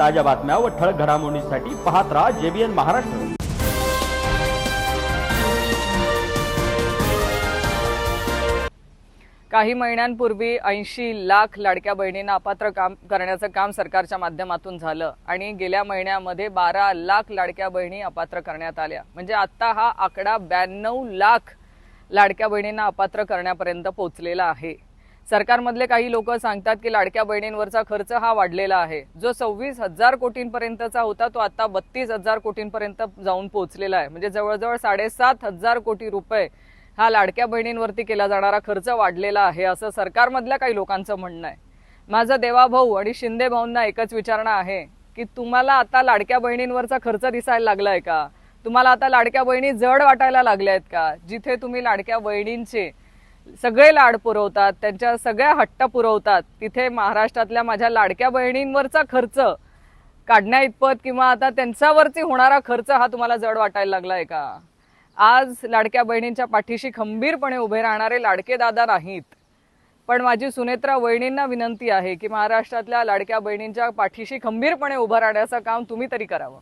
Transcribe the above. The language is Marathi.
ताज्या बातम्या व ठळक घडामोडींसाठी पाहत राहा JBN महाराष्ट्र। काही महिन्यांपूर्वी 80 लाख लाडक्या बहिणींना अपात्र करण्याचं काम सरकारच्या माध्यमातून झालं आणि गेल्या महिन्यामध्ये 12 लाख लाडक्या बहिणी अपात्र करण्यात आल्या। म्हणजे आता हा आकडा 92 लाख लाडक्या बहिणींना अपात्र करण्यापर्यंत पोहोचलेला आहे। सरकारमधले काही लोक सांगतात की लाडक्या बहिणींवरचा खर्च हा वाढलेला आहे, जो 26,000 कोटींपर्यंतचा होता तो आता 32,000 कोटींपर्यंत जाऊन पोहोचलेला आहे। म्हणजे जवळजवळ 7,500 कोटी रुपये हा लाडक्या बहिणींवरती केला जाणारा खर्च वाढलेला आहे, असं सरकारमधल्या काही लोकांचं म्हणणं आहे। माझं देवाभाऊ आणि शिंदे भाऊंना एकच विचारणं आहे की तुम्हाला आता लाडक्या बहिणींवरचा खर्च दिसायला लागलाय का? तुम्हाला आता लाडक्या बहिणी जड वाटायला लागल्या आहेत का? जिथे तुम्ही लाडक्या बहिणींचे सगळे लाड पुरवतात, त्यांच्या सगळ्या हट्ट पुरवतात, तिथे महाराष्ट्रातल्या माझ्या लाडक्या बहिणींवरचा खर्च काढण्या इतपत किंवा आता त्यांच्यावरती होणारा खर्च हा तुम्हाला जड वाटायला लागलाय का? आज लाडक्या बहिणींच्या पाठीशी खंबीरपणे उभे राहणारे लाडके दादा नाहीत, पण माझी सुनेत्रा वहिनींना विनंती आहे की महाराष्ट्रातल्या लाडक्या बहिणींच्या पाठीशी खंबीरपणे उभं राहण्याचं काम तुम्ही तरी करावं।